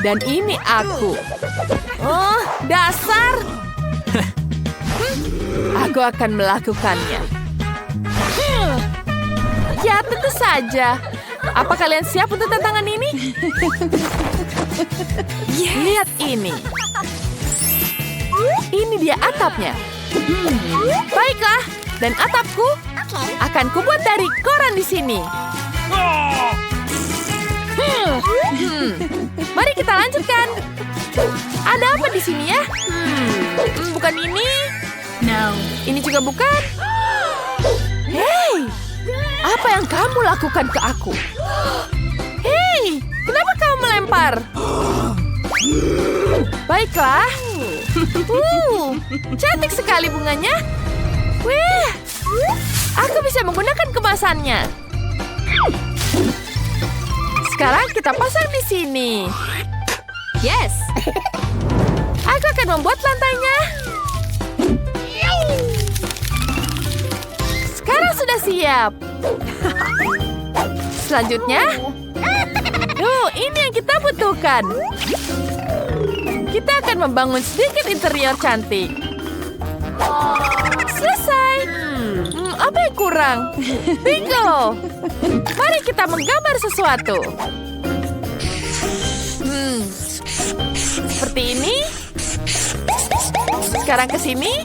Dan ini aku. Oh, dasar. Aku akan melakukannya. Ya, tentu saja. Apa kalian siap untuk tantangan ini? Lihat ini. Ini dia atapnya. Baiklah, dan atapku akan kubuat dari koran di sini. Mari kita lanjutkan. Ada apa di sini ya? Bukan ini. No. Ini juga bukan. Hei, apa yang kamu lakukan ke aku? Hei, kenapa kamu melempar? Baiklah. Cantik sekali bunganya. Wih, aku bisa menggunakan kemasannya. Sekarang kita pasang di sini. Yes. Aku akan membuat lantainya. Sekarang sudah siap. Selanjutnya, ini yang kita butuhkan. Kita akan membangun sedikit interior cantik. Selesai. Apa yang kurang? Bingo. Mari kita menggambar sesuatu. Seperti ini. Sekarang ke sini.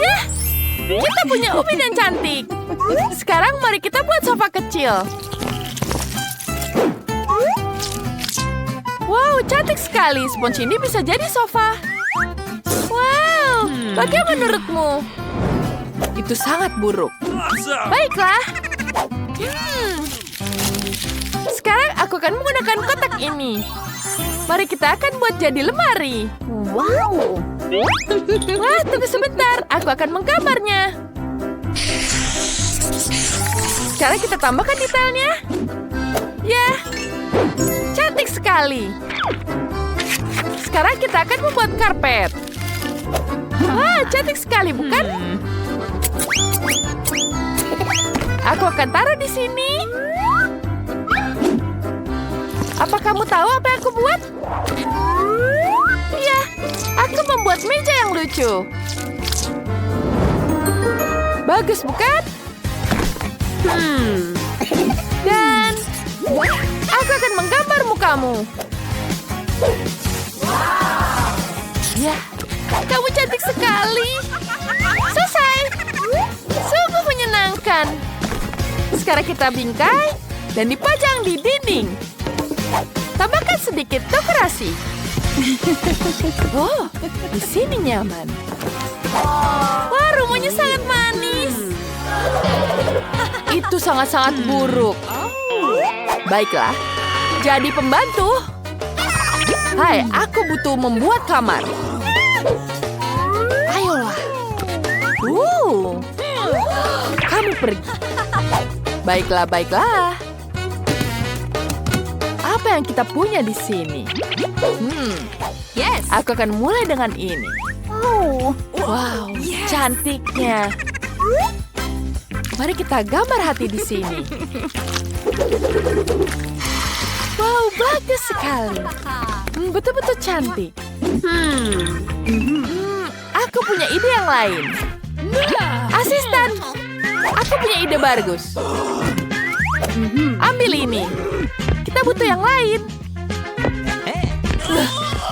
Ya, kita punya ubin yang cantik. Sekarang mari kita buat sofa kecil. Wow, cantik sekali. Spons ini bisa jadi sofa. Wow, bagaimana menurutmu? Itu sangat buruk. Baiklah. Sekarang aku akan menggunakan kotak ini. Mari kita akan buat jadi lemari. Wow. Wah, tunggu sebentar. Aku akan menggambarnya. Sekarang kita tambahkan detailnya. Ya, cantik sekali. Sekarang kita akan membuat karpet. Wah, cantik sekali, bukan? Aku akan taruh di sini. Apa kamu tahu apa yang aku buat? Iya, aku membuat meja yang lucu. Bagus, bukan? Dan aku akan menggambar mukamu. Ya, kamu cantik sekali. Selesai. Sungguh menyenangkan. Sekarang kita bingkai dan dipajang di dinding. Tambahkan sedikit dekorasi. Oh, di sini nyaman. Wah, rumahnya sangat manis. Itu sangat-sangat buruk. Baiklah, jadi pembantu. Hai, aku butuh membuat kamar. Ayolah. Kami pergi. Baiklah, baiklah. Apa yang kita punya di sini? Yes. Aku akan mulai dengan ini. Wow, cantiknya. Mari kita gambar hati di sini. Wow, bagus sekali. Betul-betul cantik. Aku punya ide yang lain. Asisten, aku punya ide bagus. Ambil ini. Kita butuh yang lain.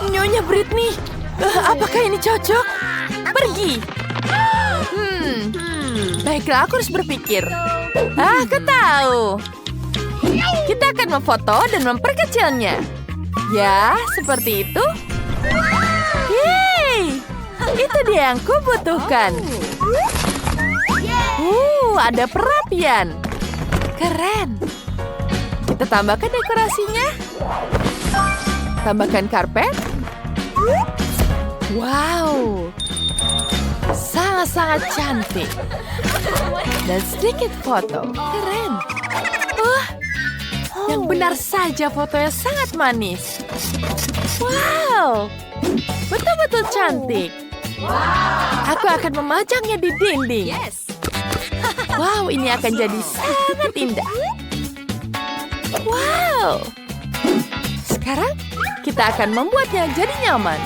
Nyonya Britney, apakah ini cocok? Pergi. Baiklah, aku harus berpikir. Aku tahu. Kita akan memfoto dan memperkecilnya. Ya, seperti itu. Yeay, itu dia yang kubutuhkan. Ada perapian. Keren. Kita tambahkan dekorasinya. Tambahkan karpet. Wow. Sangat-sangat cantik. Dan sedikit foto. Keren. Yang benar saja fotonya sangat manis. Wow. Betul-betul cantik. Aku akan memajangnya di dinding. Yes. Wow, ini akan jadi sangat indah. Wow. Sekarang, kita akan membuatnya jadi nyaman.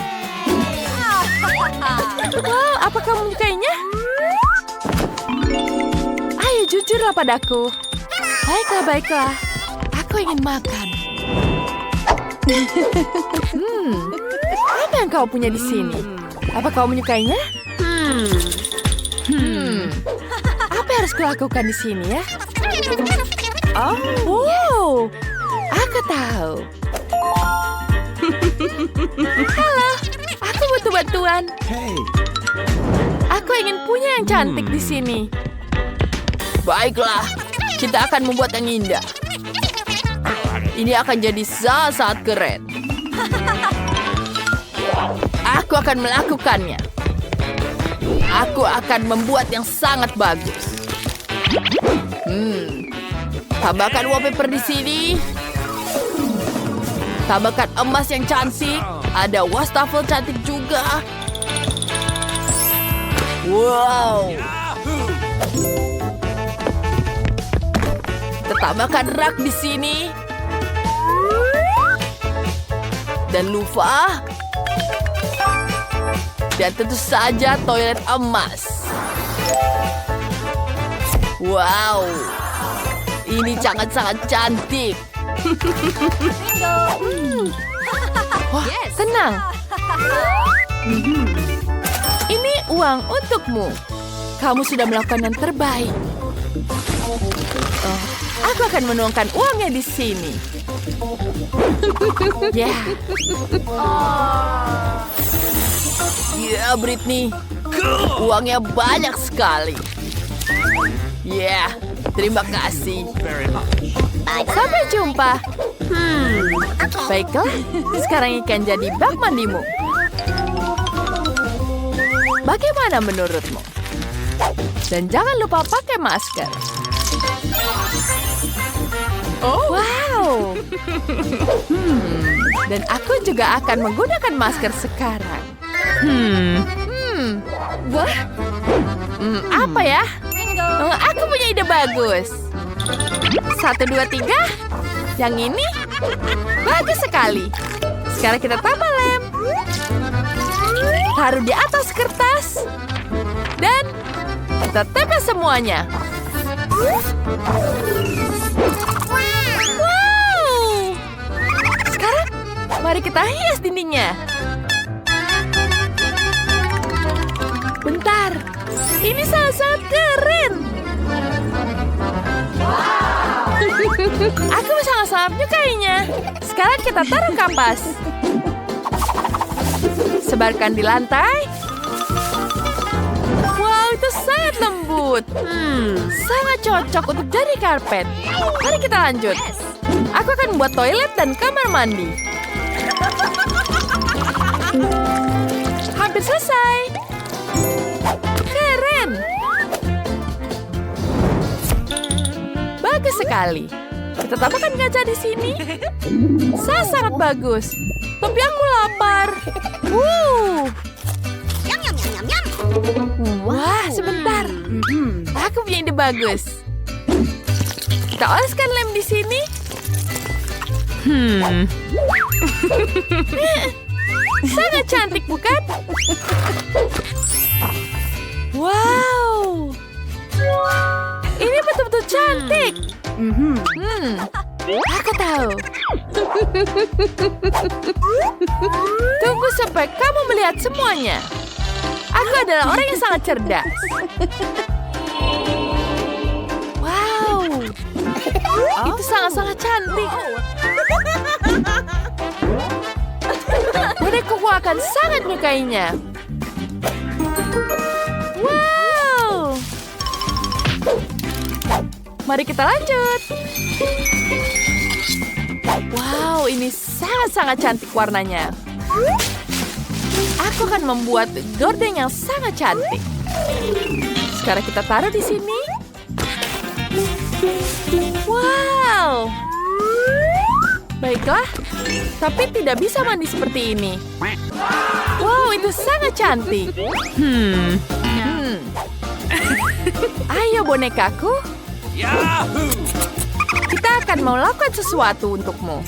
Wow, apa kamu menyukainya? Ayo, jujurlah padaku. Baiklah, baiklah. Aku ingin makan. Apa yang kau punya di sini? Apa kau menyukainya? Apa yang harus kulakukan di sini ya? Oh, wow. Aku tahu. Halo, aku butuh bantuan. Aku ingin punya yang cantik di sini. Baiklah, kita akan membuat yang indah. Ini akan jadi sangat keren. Aku akan melakukannya. Aku akan membuat yang sangat bagus. Tambahkan wallpaper di sini. Tambahkan emas yang cantik. Ada wastafel cantik juga. Wow. Kita tambahkan rak di sini. Dan lupa. Dan tentu saja toilet emas. Wow. Ini sangat-sangat cantik. Wah, tenang. Ini uang untukmu. Kamu sudah melakukan yang terbaik. Aku akan menuangkan uangnya di sini. Ya. Ya, Britney. Uangnya banyak sekali. Ya, terima kasih. Sampai jumpa. Baiklah, sekarang ikan jadi bak mandimu. Bagaimana menurutmu? Dan jangan lupa pakai masker. Oh, wow. Dan aku juga akan menggunakan masker sekarang. Wah. Apa ya? Aku punya ide bagus. 1, 2, 3. Yang ini bagus sekali. Sekarang kita tambah lem. Taruh di atas kertas. Dan kita tempel semuanya. Wow. Sekarang mari kita hias dindingnya. Bentar. Ini sangat keren. Aku sangat-sangat menyukainya. Sekarang kita taruh kampas. Sebarkan di lantai. Wow, itu sangat lembut. Sangat cocok untuk jadi karpet. Mari kita lanjut. Aku akan membuat toilet dan kamar mandi. Hampir selesai. Keren. Bagus sekali. Kita tambahkan kaca di sini. Sangat bagus. Tapi aku lapar. Wah, sebentar. Aku punya ide bagus. Kita oleskan lem di sini. Sangat cantik, bukan? Wow. Ini betul-betul cantik. Aku tahu. Tunggu sampai kamu melihat semuanya. Aku adalah orang yang sangat cerdas. Wow. Itu sangat-sangat cantik. Bonekaku akan sangat menyukainya. Wow. Mari kita lanjut. Wow, ini sangat-sangat cantik warnanya. Aku akan membuat gorden yang sangat cantik. Sekarang kita taruh di sini. Wow. Baiklah, tapi tidak bisa mandi seperti ini. Wow, itu sangat cantik. Ayo bonekaku. Kita akan melakukan sesuatu untukmu.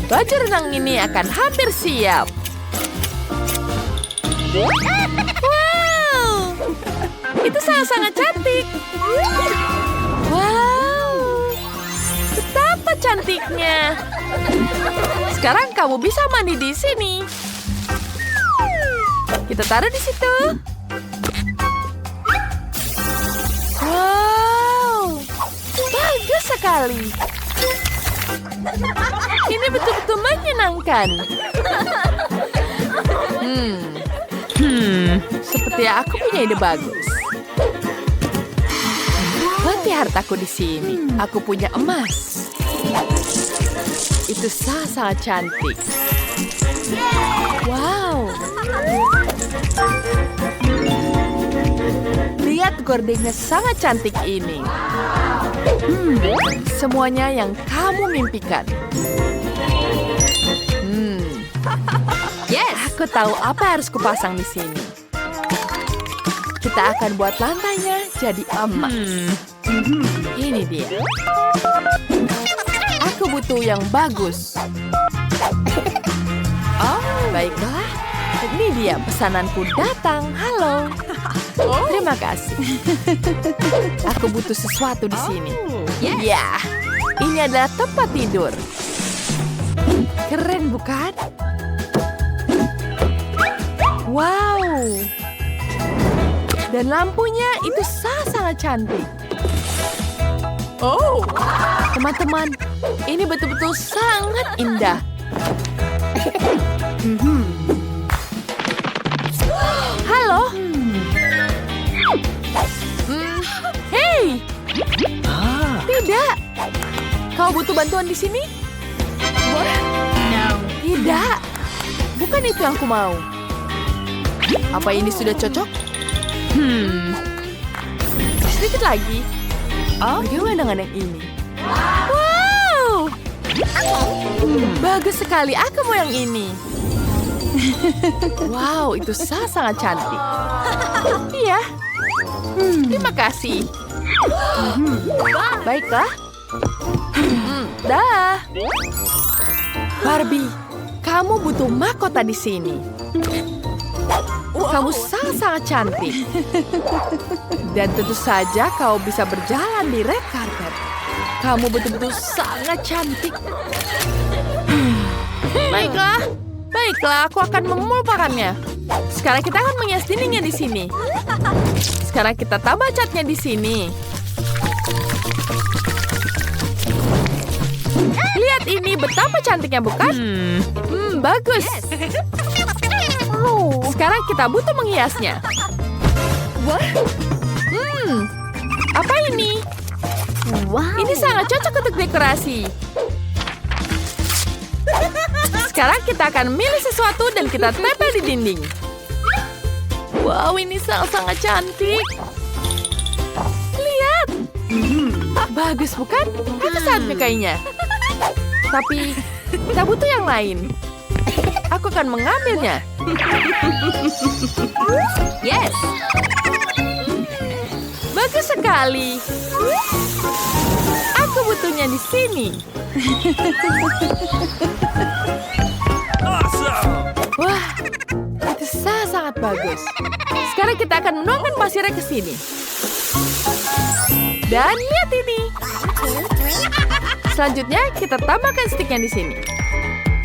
Baju renang ini akan hampir siap. Wow, itu sangat-sangat cantik. Wow, betapa cantiknya. Sekarang kamu bisa mandi di sini. Kita taruh di situ. Wow, bagus sekali. Ini betul-betul menyenangkan. Seperti aku punya ide bagus. Hati hartaku di sini. Aku punya emas. Itu sangat cantik. Wow. Lihat gordengnya sangat cantik ini. Semuanya yang kamu mimpikan. Yes. Aku tahu apa yang harus kupasang di sini. Kita akan buat lantainya jadi emas. Ini dia. Aku butuh yang bagus. Oh, baiklah. Ini dia pesananku datang. Halo. Terima kasih. Aku butuh sesuatu di sini. Ya, ini adalah tempat tidur. Keren bukan? Wow. Dan lampunya itu sangat cantik. Oh, teman-teman, ini betul-betul sangat indah. Halo. Hei. Tidak. Kau butuh bantuan di sini? No. Tidak. Bukan itu yang aku mau. Apa ini sudah cocok? Sedikit lagi. Bagaimana dengan yang ini? Wow. Bagus sekali. Aku mau yang ini. Wow, itu sangat cantik. Iya. Terima kasih. Baiklah. Dah. Barbie, kamu butuh mahkota di sini. Kamu sangat cantik. Dan tentu saja kau bisa berjalan di red carpet. Kamu betul-betul sangat cantik. Baiklah, aku akan melupakannya. Sekarang kita akan menghias dindingnya di sini. Sekarang kita tambah catnya di sini. Lihat ini, betapa cantiknya bukan? Bagus. Sekarang kita butuh menghiasnya. Apa ini? Wow. Ini sangat cocok untuk dekorasi. Sekarang kita akan milih sesuatu dan kita tempel di dinding. Wow, ini sangat cantik. Lihat. Bagus bukan? Aku sangat menyukainya. Tapi kita butuh yang lain. Aku akan mengambilnya. Yes. Bagus sekali. Aku butuhnya di sini. Wah, itu sangat bagus. Sekarang kita akan menuangkan pasirnya ke sini. Dan lihat ini. Selanjutnya kita tambahkan stiknya di sini.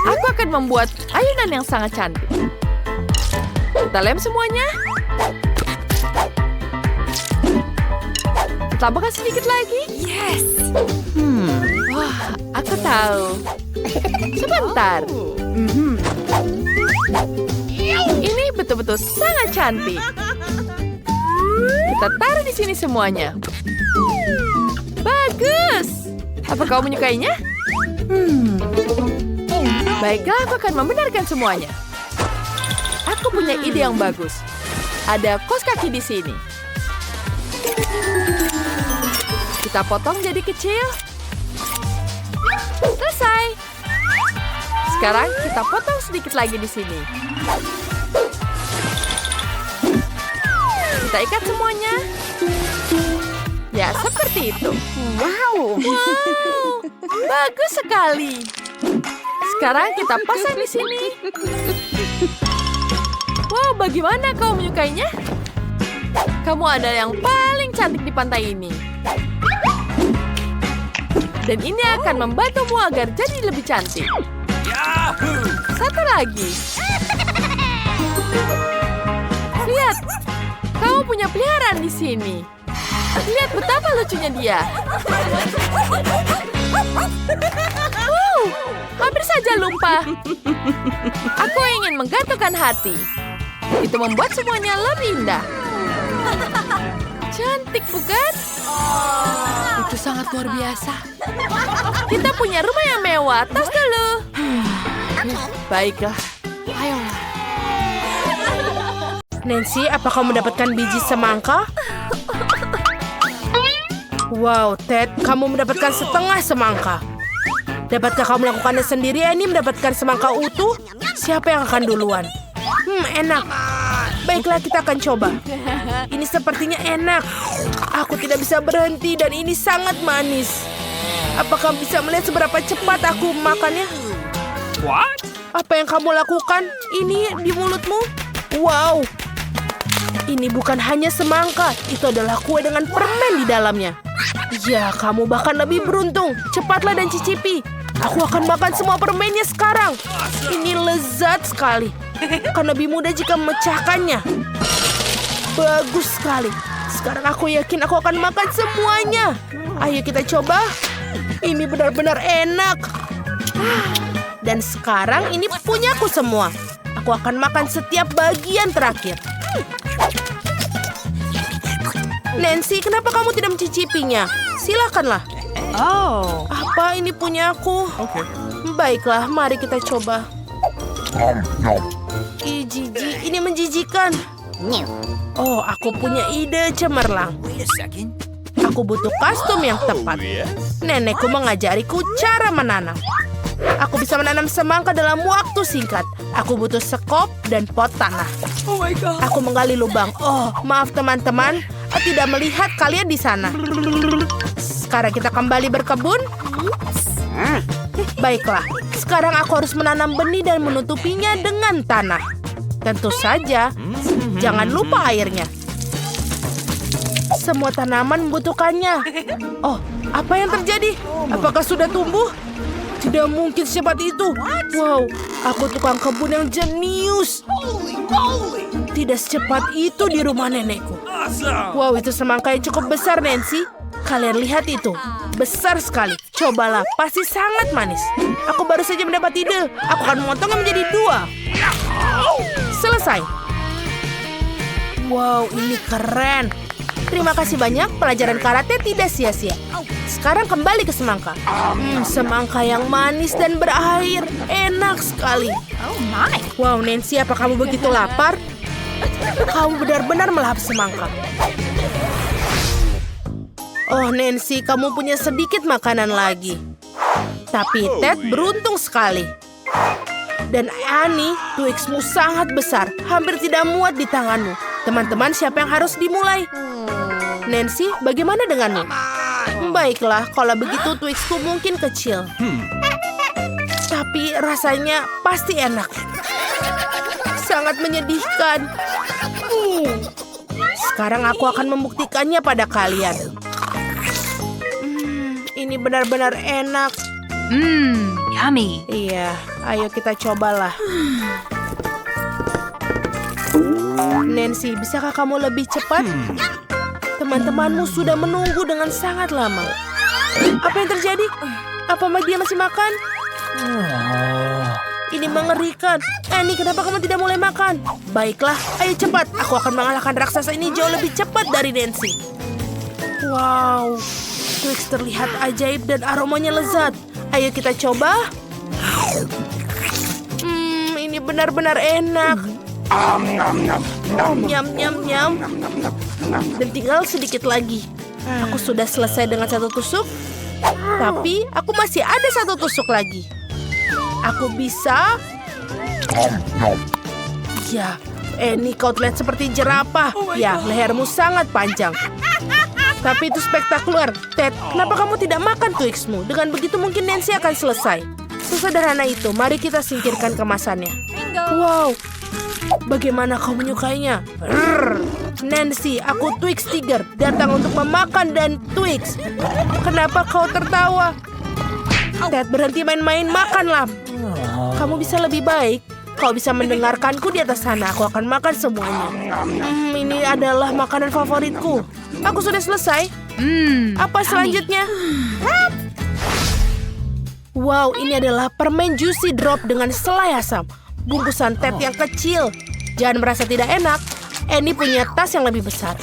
Aku akan membuat ayunan yang sangat cantik. Kita lem semuanya. Tambahkan sedikit lagi. Yes. Wah, aku tahu. Sebentar. Ini betul-betul sangat cantik. Kita taruh di sini semuanya. Bagus. Apa kau menyukainya? Baiklah, aku akan membenarkan semuanya. Aku punya ide yang bagus. Ada kaos kaki di sini. Kita potong jadi kecil. Selesai. Sekarang kita potong sedikit lagi di sini. Kita ikat semuanya. Ya, seperti itu. Wow. Wow, bagus sekali. Sekarang kita pasang di sini. Wow, bagaimana kau menyukainya? Kamu adalah yang paling cantik di pantai ini. Dan ini akan membantumu agar jadi lebih cantik. Satu lagi. Lihat, kamu punya peliharaan di sini. Lihat betapa lucunya dia. Hampir saja lupa. Aku ingin menggantungkan hati. Itu membuat semuanya lebih indah. Cantik, bukan? Itu sangat luar biasa. Kita punya rumah yang mewah. Tos dulu. Baiklah. Ayolah. Nancy, apa kau mendapatkan biji semangka? Wow, Ted, kamu mendapatkan setengah semangka. Dapatkah kamu melakukannya sendiri, Annie, mendapatkan semangka utuh? Siapa yang akan duluan? Enak. Baiklah, kita akan coba. Ini sepertinya enak. Aku tidak bisa berhenti dan ini sangat manis. Apakah bisa melihat seberapa cepat aku memakannya? What? Apa yang kamu lakukan? Ini di mulutmu? Wow. Ini bukan hanya semangka. Itu adalah kue dengan permen di dalamnya. Ya, kamu bahkan lebih beruntung. Cepatlah dan cicipi. Aku akan makan semua permennya sekarang. Ini lezat sekali. Akan lebih mudah jika memecahkannya. Bagus sekali. Sekarang aku yakin aku akan makan semuanya. Ayo kita coba. Ini benar-benar enak. Dan sekarang ini punyaku semua. Aku akan makan setiap bagian terakhir. Nancy, kenapa kamu tidak mencicipinya? Silakanlah. Oh. Apa ini punya aku? Baiklah, mari kita coba. Ih, jijik. Ini menjijikan. Oh, aku punya ide cemerlang. Aku butuh kostum yang tepat. Nenekku mengajariku cara menanam. Aku bisa menanam semangka dalam waktu singkat. Aku butuh sekop dan pot tanah. Aku menggali lubang. Oh, maaf teman-teman. Tidak melihat kalian di sana. Sekarang kita kembali berkebun. Baiklah, sekarang aku harus menanam benih dan menutupinya dengan tanah. Tentu saja, jangan lupa airnya. Semua tanaman membutuhkannya. Oh, apa yang terjadi? Apakah sudah tumbuh? Tidak mungkin secepat itu. Wow, aku tukang kebun yang jenius. Tidak secepat itu di rumah nenekku. Wow, itu semangka yang cukup besar, Nancy. Kalian lihat itu. Besar sekali. Cobalah, pasti sangat manis. Aku baru saja mendapat ide. Aku akan memotongnya menjadi 2. Selesai. Wow, ini keren. Terima kasih banyak, pelajaran karate tidak sia-sia. Sekarang kembali ke semangka. Semangka yang manis dan berair. Enak sekali. Oh my. Wow, Nancy, apa kamu begitu lapar? Kamu benar-benar melahap semangka. Oh, Nancy, kamu punya sedikit makanan lagi. Tapi Ted beruntung sekali. Dan Annie, Twixmu sangat besar. Hampir tidak muat di tanganmu. Teman-teman, siapa yang harus dimulai? Nancy, bagaimana denganmu? Baiklah, kalau begitu Twixku mungkin kecil. Tapi rasanya pasti enak. Sangat menyedihkan. Sekarang aku akan membuktikannya pada kalian. Ini benar-benar enak. Yummy. Iya, ayo kita cobalah. Nancy, bisakah kamu lebih cepat? Teman-temanmu sudah menunggu dengan sangat lama. Apa yang terjadi? Apa dia masih makan? Ini mengerikan. Annie, kenapa kamu tidak mulai makan? Baiklah, ayo cepat. Aku akan mengalahkan raksasa ini jauh lebih cepat dari Nancy. Wow, Twix terlihat ajaib dan aromanya lezat. Ayo kita coba. Ini benar-benar enak. Nyam, nyam, nyam. Dan tinggal sedikit lagi. Aku sudah selesai dengan 1 tusuk. Tapi aku masih ada 1 tusuk lagi. Aku bisa. Ya, Annie, kau terlihat seperti jerapah. Ya, lehermu sangat panjang. Tapi itu spektakuler. Ted, kenapa kamu tidak makan Twixmu? Dengan begitu mungkin Nancy akan selesai. Sesederhana itu, mari kita singkirkan kemasannya. Wow, bagaimana kau menyukainya? Nancy, aku Twix Tiger, datang untuk memakan dan Twix. Kenapa kau tertawa? Ted, berhenti main-main, makanlah. Kamu bisa lebih baik. Kau bisa mendengarkanku di atas sana. Aku akan makan semuanya. Ini adalah makanan favoritku. Aku sudah selesai. Apa selanjutnya? Wow, ini adalah permen Juicy Drop dengan selai asam. Bungkusan Ted yang kecil. Jangan merasa tidak enak. Annie punya tas yang lebih besar.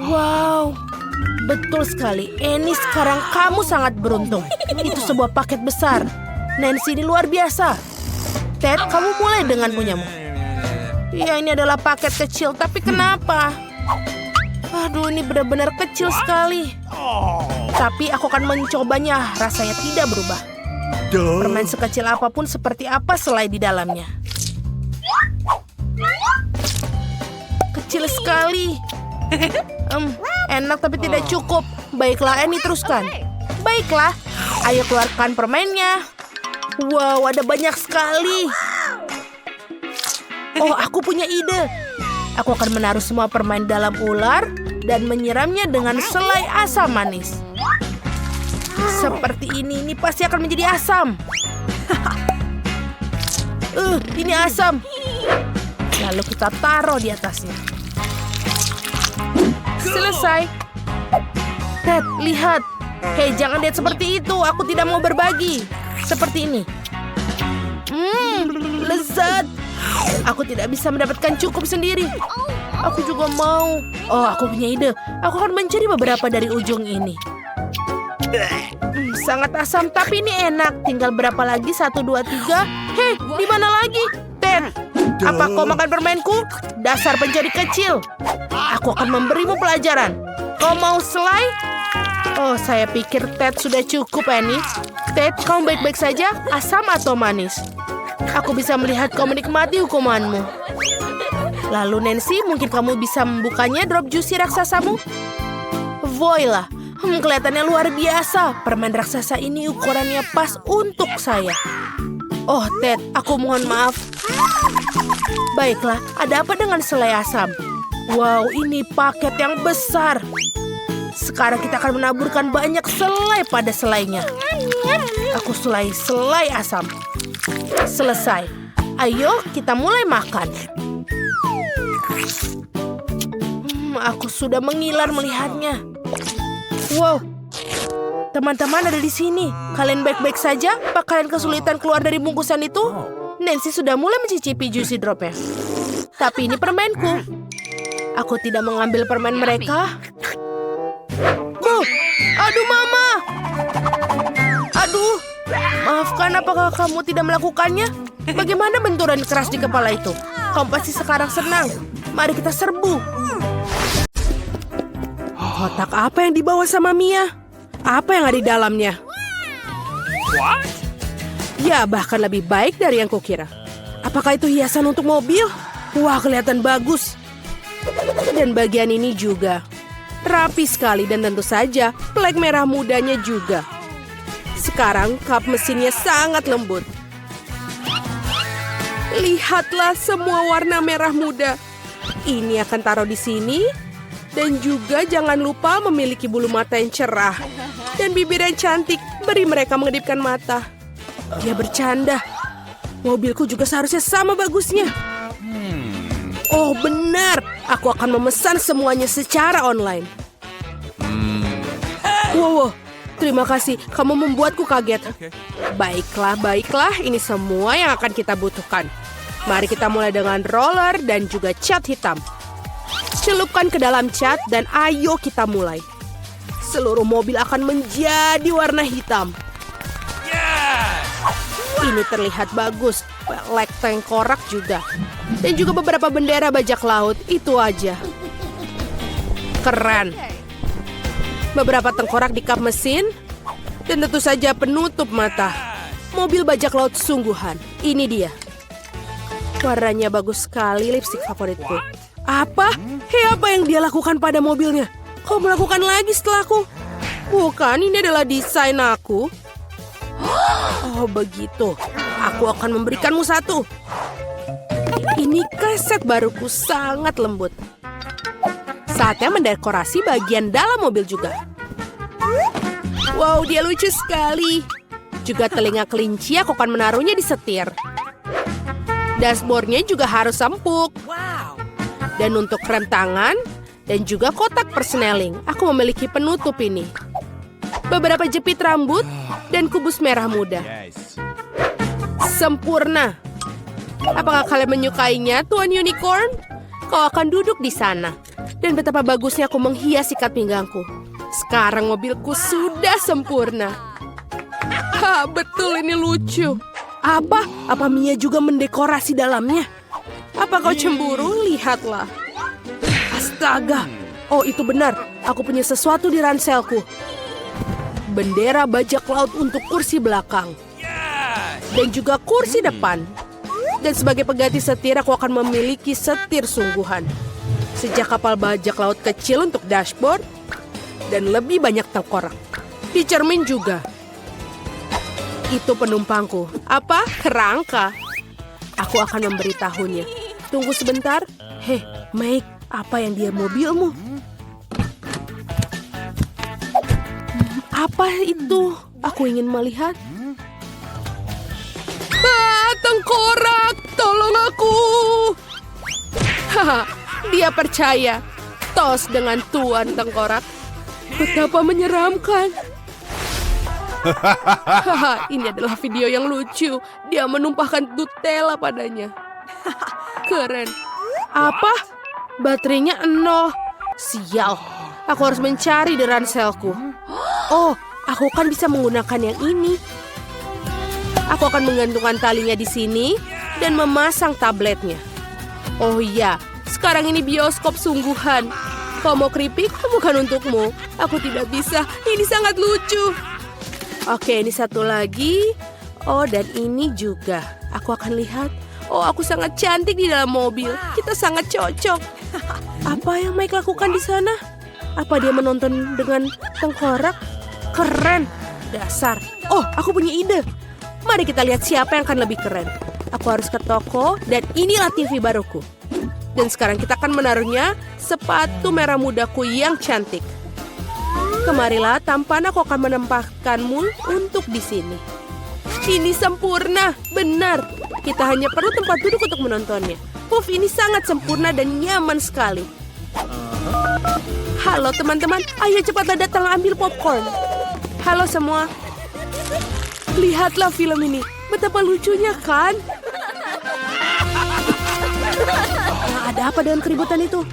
Wow, betul sekali. Annie, sekarang kamu sangat beruntung. Itu sebuah paket besar. Nancy, ini luar biasa. Ted, kamu mulai dengan punyamu. Ya, ini adalah paket kecil, tapi kenapa? Aduh, ini benar-benar kecil sekali. Tapi aku akan mencobanya, rasanya tidak berubah. Permen sekecil apapun seperti apa selai di dalamnya. Kecil sekali. Enak tapi tidak cukup. Baiklah, Annie, teruskan. Baiklah, ayo keluarkan permennya. Wow, ada banyak sekali. Oh, aku punya ide. Aku akan menaruh semua permen dalam ular dan menyiramnya dengan selai asam manis. Seperti ini pasti akan menjadi asam. Ini asam. Lalu kita taruh di atasnya. Selesai. Ted, lihat. Hei, jangan lihat seperti itu. Aku tidak mau berbagi. Seperti ini. Lezat. Aku tidak bisa mendapatkan cukup sendiri. Aku juga mau. Oh, aku punya ide. Aku akan mencuri beberapa dari ujung ini. Sangat asam, tapi ini enak. Tinggal berapa lagi? 1, 2, 3. Hei, di mana lagi? Ted, apa kau makan permenku? Dasar pencuri kecil. Aku akan memberimu pelajaran. Kau mau selai? Oh, saya pikir Ted sudah cukup, Annie. Ted, kamu baik-baik saja? Asam atau manis? Aku bisa melihat kau menikmati hukumanmu. Lalu Nancy, mungkin kamu bisa membukanya drop juicy raksasamu? Voila, kelihatannya luar biasa. Permen raksasa ini ukurannya pas untuk saya. Oh, Ted, aku mohon maaf. Baiklah, ada apa dengan selai asam? Wow, ini paket yang besar. Sekarang kita akan menaburkan banyak selai pada selainya. Aku selai asam. Selesai. Ayo, kita mulai makan. Aku sudah mengiler melihatnya. Wow, teman-teman ada di sini. Kalian baik-baik saja? Apa kalian kesulitan keluar dari bungkusan itu? Nancy sudah mulai mencicipi Juicy Drop-nya. Tapi ini permenku. Aku tidak mengambil permen mereka. Aduh, Mama. Aduh, maafkan, apakah kamu tidak melakukannya? Bagaimana benturan keras di kepala itu? Kamu pasti sekarang senang. Mari kita serbu. Kotak apa yang dibawa sama Mia? Apa yang ada di dalamnya? What? Ya, bahkan lebih baik dari yang kukira. Apakah itu hiasan untuk mobil? Wah, kelihatan bagus. Dan bagian ini juga. Rapi sekali dan tentu saja plek merah mudanya juga. Sekarang kap mesinnya sangat lembut. Lihatlah semua warna merah muda. Ini akan taruh di sini. Dan juga jangan lupa memiliki bulu mata yang cerah. Dan bibir yang cantik. Beri mereka mengedipkan mata. Dia bercanda. Mobilku juga seharusnya sama bagusnya. Oh, benar. Aku akan memesan semuanya secara online. Wow, terima kasih. Kamu membuatku kaget. Baiklah. Ini semua yang akan kita butuhkan. Mari kita mulai dengan roller dan juga cat hitam. Celupkan ke dalam cat dan ayo kita mulai. Seluruh mobil akan menjadi warna hitam. Ini terlihat bagus. Pelek tengkorak juga. Dan juga beberapa bendera bajak laut. Itu aja. Keren. Beberapa tengkorak di kap mesin. Dan tentu saja penutup mata. Mobil bajak laut sungguhan. Ini dia. Warnanya bagus sekali, lipstik favoritku. Apa? Hei, apa yang dia lakukan pada mobilnya? Kau melakukan lagi setelahku? Bukan, ini adalah desain aku. Oh begitu, aku akan memberikanmu satu. Ini kaset baruku sangat lembut. Saatnya mendekorasi bagian dalam mobil juga. Wow, dia lucu sekali. Juga telinga kelinci aku akan menaruhnya di setir. Dashboardnya juga harus empuk. Dan untuk rem tangan dan juga kotak persneling, aku memiliki penutup ini. Beberapa jepit rambut dan kubus merah muda. Sempurna. Apakah kalian menyukainya, Tuan Unicorn? Kau akan duduk di sana. Dan betapa bagusnya aku menghias ikat pinggangku. Sekarang mobilku sudah sempurna. Ha, betul ini lucu. Apa Mia juga mendekorasi dalamnya? Apa kau cemburu? Lihatlah. Astaga. Oh, itu benar. Aku punya sesuatu di ranselku. Bendera bajak laut untuk kursi belakang. Dan juga kursi depan. Dan sebagai pengganti setir, aku akan memiliki setir sungguhan. Sejak kapal bajak laut kecil untuk dashboard. Dan lebih banyak tengkorak. Di cermin juga. Itu penumpangku. Apa? Kerangka. Aku akan memberitahunya. Tunggu sebentar. Hei, Mike, apa yang dia mobilmu? Apa itu? Aku ingin melihat. Tengkorak, tolong aku. Haha, dia percaya. Tos dengan Tuan Tengkorak. Betapa menyeramkan. Haha, ini adalah video yang lucu. Dia menumpahkan Nutella padanya. Keren. Apa? Baterainya 0. Sial. Aku harus mencari di ranselku. Oh, aku kan bisa menggunakan yang ini. Aku akan menggantungkan talinya di sini dan memasang tabletnya. Oh iya, sekarang ini bioskop sungguhan. Kau mau keripik? Bukan untukmu. Aku tidak bisa. Ini sangat lucu. Oke, ini satu lagi. Oh, dan ini juga. Aku akan lihat. Oh, aku sangat cantik di dalam mobil. Kita sangat cocok. Apa yang Mike lakukan di sana? Apa dia menonton dengan tengkorak? Keren. Dasar. Oh, aku punya ide. Mari kita lihat siapa yang akan lebih keren. Aku harus ke toko dan inilah TV baruku. Dan sekarang kita akan menaruhnya sepatu merah mudaku yang cantik. Kemarilah, tampan, aku akan menempatkanmu untuk di sini. Ini sempurna, benar. Kita hanya perlu tempat duduk untuk menontonnya. Puff, ini sangat sempurna dan nyaman sekali. Halo teman-teman, ayo cepatlah datang ambil popcorn. Halo semua. Lihatlah film ini, betapa lucunya kan? Ada apa dengan keributan itu?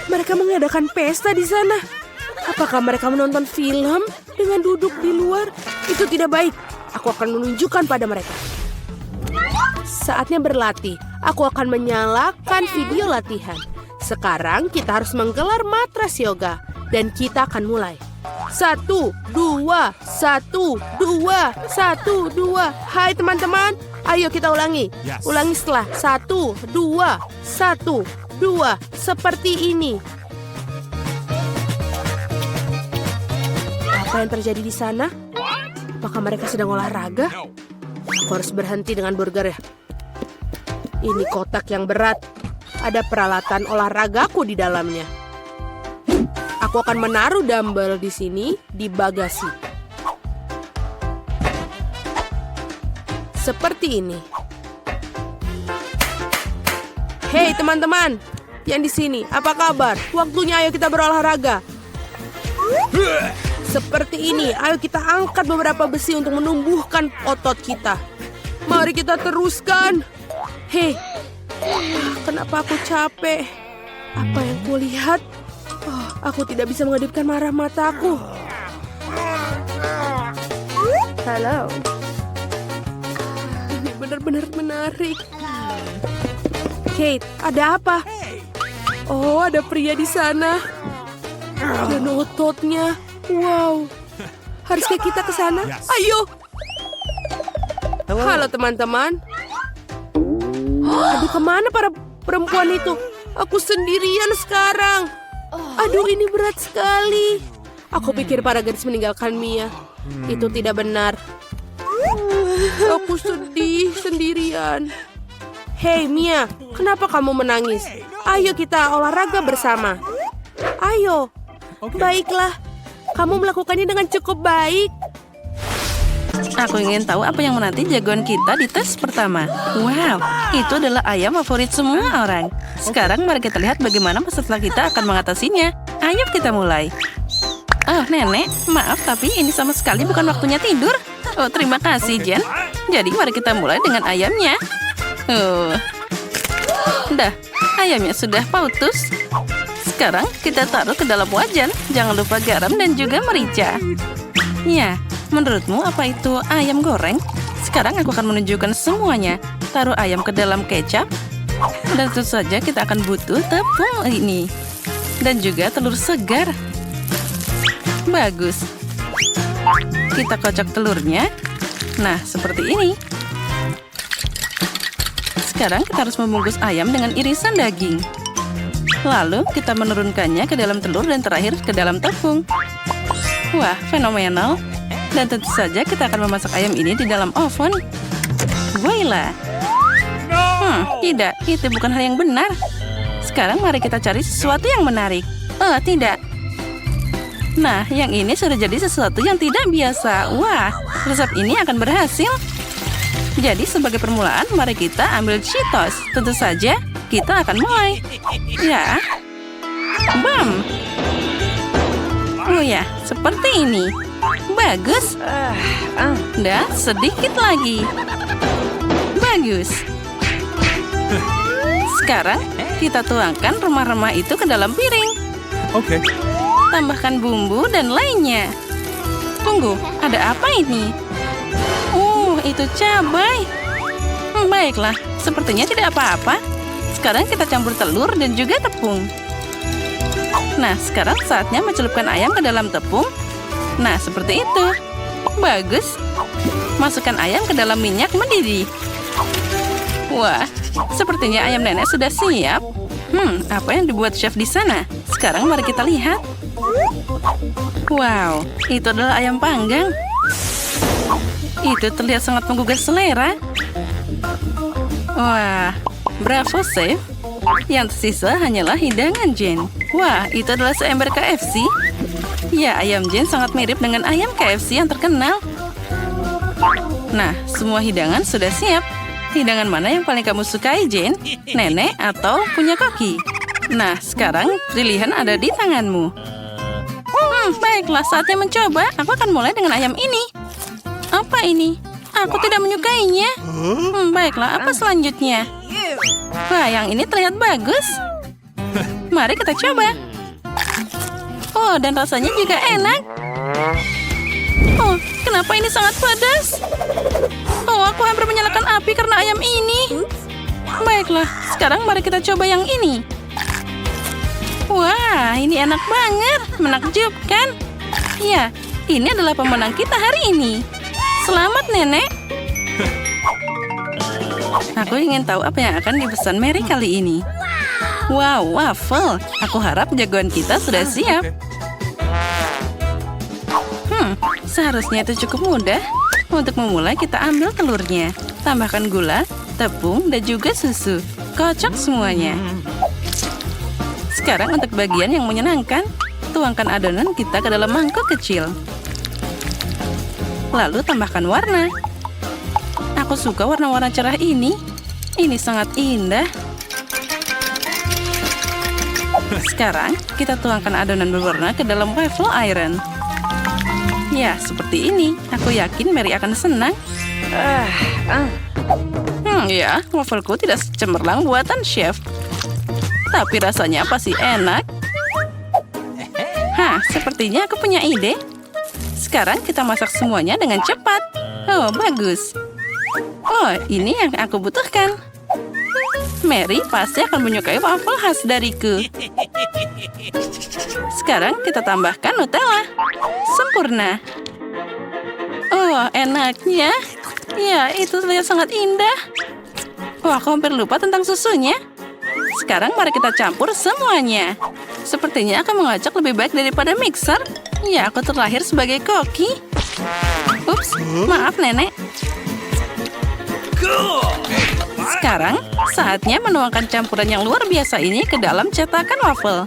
Mereka mengadakan pesta di sana. Apakah mereka menonton film dengan duduk di luar? Itu tidak baik. Aku akan menunjukkan pada mereka. Saatnya berlatih. Aku akan menyalakan video latihan. Sekarang kita harus menggelar matras yoga. Dan kita akan mulai. 1, 2, 1, 2, 1, 2. Hai teman-teman, ayo kita ulangi. Ulangi setelah 1, 2, 1, 2. Seperti ini. Apa yang terjadi di sana? Apakah mereka sedang olahraga? Aku harus berhenti dengan burger ya. Ini kotak yang berat. Ada peralatan olahragaku di dalamnya. Aku akan menaruh dumbbell di sini di bagasi. Seperti ini. Hei teman-teman, yang di sini, apa kabar? Waktunya ayo kita berolahraga. Seperti ini, ayo kita angkat beberapa besi untuk menumbuhkan otot kita. Mari kita teruskan. Hei, kenapa aku capek? Apa yang kulihat? Oh, aku tidak bisa mengedipkan marah mataku. Halo. Ini benar-benar menarik. Kate, ada apa? Oh, ada pria di sana. Dan ototnya. Wow. Haruskah kita ke sana? Ayo. Halo teman-teman. Aduh, kemana para perempuan itu? Aku sendirian sekarang. Aduh, ini berat sekali. Aku pikir para gadis meninggalkan Mia. Itu tidak benar. Aku sedih sendirian. Hei Mia, kenapa kamu menangis? Ayo kita olahraga bersama. Ayo. Baiklah, kamu melakukannya dengan cukup baik. Aku ingin tahu apa yang menanti jagoan kita di tes pertama. Wow, itu adalah ayam favorit semua orang. Sekarang mari kita lihat bagaimana peserta kita akan mengatasinya. Ayo kita mulai. Oh, Nenek, maaf tapi ini sama sekali bukan waktunya tidur. Oh, terima kasih, Jen. Jadi mari kita mulai dengan ayamnya. Dah, ayamnya sudah putus. Sekarang kita taruh ke dalam wajan. Jangan lupa garam dan juga merica. Ya, menurutmu apa itu ayam goreng? Sekarang aku akan menunjukkan semuanya. Taruh ayam ke dalam kecap. Dan tentu saja kita akan butuh tepung ini. Dan juga telur segar. Bagus. Kita kocok telurnya. Nah, seperti ini. Sekarang kita harus membungkus ayam dengan irisan daging. Lalu kita menurunkannya ke dalam telur dan terakhir ke dalam tepung. Wah, fenomenal. Dan tentu saja kita akan memasak ayam ini di dalam oven. Voila. Tidak, itu bukan hal yang benar. Sekarang mari kita cari sesuatu yang menarik. Oh, tidak. Nah, yang ini sudah jadi sesuatu yang tidak biasa. Wah, resep ini akan berhasil. Jadi sebagai permulaan, mari kita ambil Cheetos. Tentu saja, kita akan mulai. Ya. Bam. Oh ya, seperti ini. Bagus. Dan sedikit lagi. Bagus. Sekarang, kita tuangkan remah-remah itu ke dalam piring. Okay. Tambahkan bumbu dan lainnya. Tunggu, ada apa ini? Itu cabai. Baiklah, sepertinya tidak apa-apa. Sekarang kita campur telur dan juga tepung. Nah, sekarang saatnya mencelupkan ayam ke dalam tepung. Nah, seperti itu. Bagus. Masukkan ayam ke dalam minyak mendidih. Wah, sepertinya ayam nenek sudah siap. Apa yang dibuat chef di sana? Sekarang mari kita lihat. Wow, itu adalah ayam panggang. Itu terlihat sangat menggugah selera. Wah, bravo, chef. Yang tersisa hanyalah hidangan Jen. Wah, itu adalah seember KFC. Ya, ayam Jen sangat mirip dengan ayam KFC yang terkenal. Nah, semua hidangan sudah siap. Hidangan mana yang paling kamu sukai, Jen? Nenek atau punya koki? Nah, sekarang pilihan ada di tanganmu. Baiklah, saatnya mencoba. Aku akan mulai dengan ayam ini. Apa ini? Aku tidak menyukainya. Baiklah, apa selanjutnya? Wah, yang ini terlihat bagus. Mari kita coba. Oh, dan rasanya juga enak. Oh, kenapa ini sangat pedas? Oh, aku hampir menyalakan api karena ayam ini. Baiklah, sekarang mari kita coba yang ini. Wah, ini enak banget. Menakjubkan. Ya, ini adalah pemenang kita hari ini. Selamat, Nenek. Aku ingin tahu apa yang akan dipesan Mary kali ini. Wow, waffle. Aku harap jagoan kita sudah siap. Seharusnya itu cukup mudah. Untuk memulai, kita ambil telurnya. Tambahkan gula, tepung, dan juga susu. Kocok semuanya. Sekarang untuk bagian yang menyenangkan, tuangkan adonan kita ke dalam mangkuk kecil. Lalu tambahkan warna. Aku suka warna-warna cerah ini. Ini sangat indah. Sekarang, kita tuangkan adonan berwarna ke dalam waffle iron. Ya, seperti ini. Aku yakin Mary akan senang. Ya, waffleku tidak secemerlang buatan chef. Tapi rasanya pasti enak. Sepertinya aku punya ide. Sekarang kita masak semuanya dengan cepat. Oh, bagus. Oh, ini yang aku butuhkan. Mary pasti akan menyukai waffle khas dariku. Sekarang kita tambahkan Nutella. Sempurna. Oh, enaknya. Ya, itu terlihat sangat indah. Oh, aku hampir lupa tentang susunya. Sekarang mari kita campur semuanya. Sepertinya aku mengocok lebih baik daripada mixer. Ya, aku terlahir sebagai koki. Ups, maaf Nenek. Sekarang, saatnya menuangkan campuran yang luar biasa ini ke dalam cetakan waffle.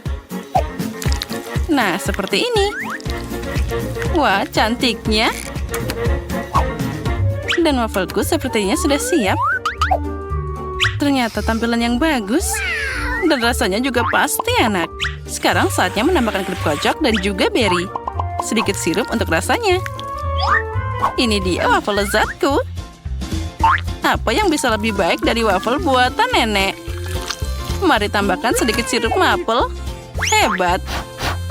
Nah, seperti ini. Wah, cantiknya. Dan wafelku sepertinya sudah siap. Ternyata tampilan yang bagus. Dan rasanya juga pasti enak. Sekarang saatnya menambahkan krim kocok dan juga berry. Sedikit sirup untuk rasanya. Ini dia waffle lezatku. Apa yang bisa lebih baik dari waffle buatan nenek? Mari tambahkan sedikit sirup maple. Hebat.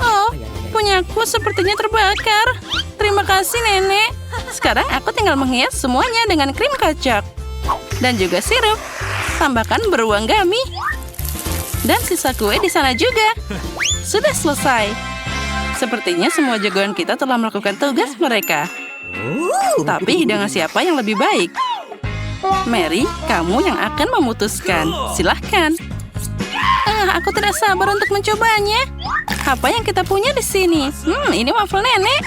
Oh, punyaku sepertinya terbakar. Terima kasih, Nenek. Sekarang aku tinggal menghias semuanya dengan krim kocok. Dan juga sirup. Tambahkan beruang gummy. Dan sisa kue di sana juga. Sudah selesai. Sepertinya semua jagoan kita telah melakukan tugas mereka. Tapi hidangan siapa yang lebih baik? Mary, kamu yang akan memutuskan. Silahkan. Aku tidak sabar untuk mencobanya. Apa yang kita punya di sini? Ini waffle nenek.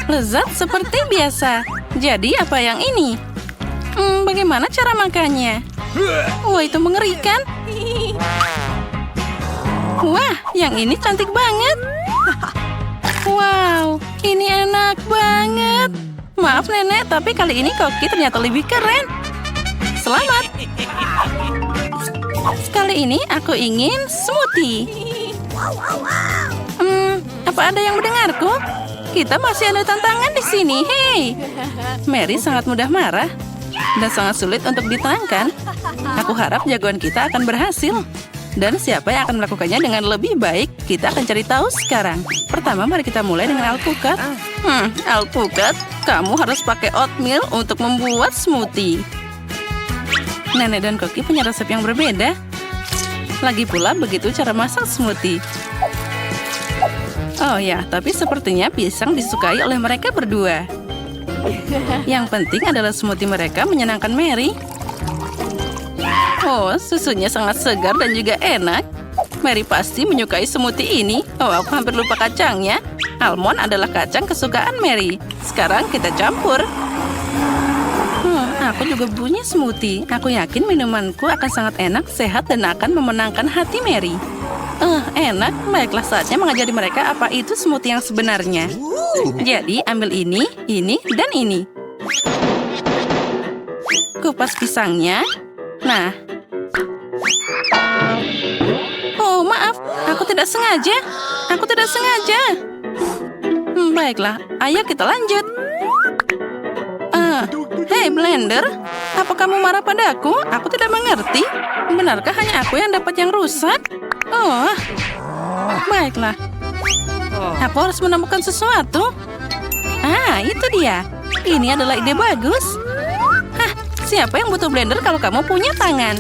Lezat seperti biasa. Jadi apa yang ini? Bagaimana cara makannya? Wah, itu mengerikan. Wah, yang ini cantik banget. Wow, ini enak banget. Maaf nenek, tapi kali ini koki ternyata lebih keren. Selamat. Kali ini aku ingin smoothie. Apa ada yang mendengarku? Kita masih ada tantangan di sini. Hei, Mary sangat mudah marah dan sangat sulit untuk ditenangkan. Aku harap jagoan kita akan berhasil. Dan siapa yang akan melakukannya dengan lebih baik, kita akan cari tahu sekarang. Pertama, mari kita mulai dengan alpukat. Alpukat, kamu harus pakai oatmeal untuk membuat smoothie. Nenek dan Koki punya resep yang berbeda. Lagi pula begitu cara masak smoothie. Oh ya, tapi sepertinya pisang disukai oleh mereka berdua. Yang penting adalah smoothie mereka menyenangkan Mary. Oh, susunya sangat segar dan juga enak. Mary pasti menyukai smoothie ini. Oh, aku hampir lupa kacangnya. Almond adalah kacang kesukaan Mary. Sekarang kita campur. Aku juga punya smoothie. Aku yakin minumanku akan sangat enak, sehat, dan akan memenangkan hati Mary. Enak. Baiklah, saatnya mengajari mereka apa itu smoothie yang sebenarnya. Jadi, ambil ini, dan ini. Kupas pisangnya. Nah. Oh, maaf. Aku tidak sengaja. Baiklah, ayo kita lanjut. Hei, blender. Apa kamu marah padaku? Aku tidak mengerti. Benarkah hanya aku yang dapat yang rusak? Oh, baiklah. Aku harus menemukan sesuatu. Itu dia. Ini adalah ide bagus. Siapa yang butuh blender kalau kamu punya tangan?